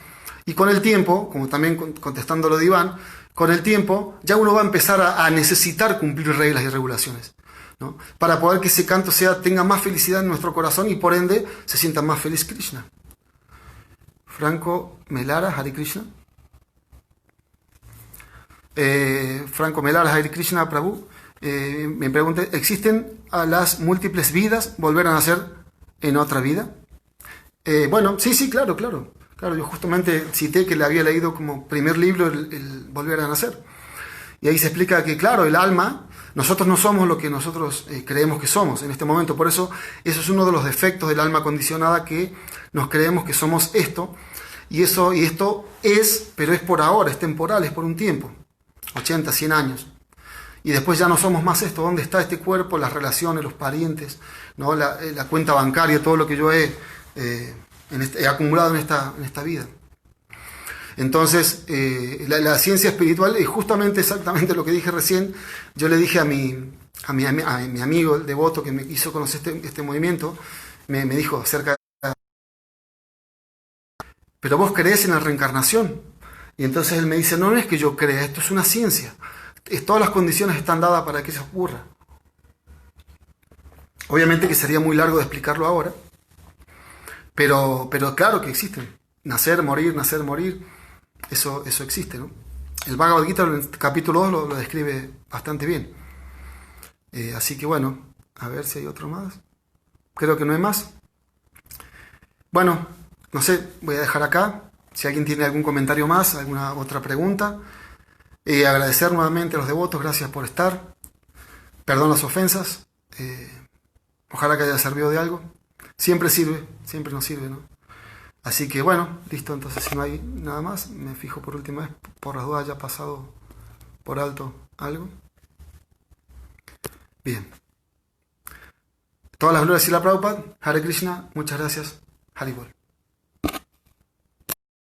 Y con el tiempo, como también contestando lo de Iván, con el tiempo ya uno va a empezar a necesitar cumplir reglas y regulaciones, ¿no? Para poder que ese canto tenga más felicidad en nuestro corazón y por ende se sienta más feliz Krishna. Franco Melara, Hare Krishna. Franco Melara, Hare Krishna, Prabhu. Me pregunté, ¿existen a las múltiples vidas volver a nacer en otra vida? Bueno, sí, claro. Claro, yo justamente cité que le había leído como primer libro el Volver a Nacer. Y ahí se explica que, claro, el alma, nosotros no somos lo que nosotros creemos que somos en este momento. Por eso es uno de los defectos del alma condicionada, que nos creemos que somos esto. Y esto pero es por ahora, es temporal, es por un tiempo. 80, 100 años. Y después ya no somos más esto. ¿Dónde está este cuerpo? Las relaciones, los parientes, ¿no? La cuenta bancaria, todo lo que yo he acumulado en esta vida. Entonces, la ciencia espiritual es justamente exactamente lo que dije recién. Yo le dije a mi amigo, el devoto que me hizo conocer este movimiento, me dijo acerca de... Pero vos creés en la reencarnación. Y entonces él me dice, no es que yo crea, esto es una ciencia. Todas las condiciones están dadas para que eso ocurra. Obviamente que sería muy largo de explicarlo ahora. Pero claro que existen. Nacer, morir, eso existe, ¿no? El Bhagavad Gita en el capítulo 2 lo describe bastante bien. Así que bueno, a ver si hay otro más. Creo que no hay más. Bueno, no sé, voy a dejar acá. Si alguien tiene algún comentario más, alguna otra pregunta. Agradecer nuevamente a los devotos, gracias por estar. Perdón las ofensas. Ojalá que haya servido de algo. Siempre nos sirve, ¿no? Así que bueno, listo, entonces si no hay nada más, me fijo por última vez, por las dudas haya pasado por alto algo. Bien. Todas las glorias y la Prabhupada, Hare Krishna, muchas gracias, Haribol.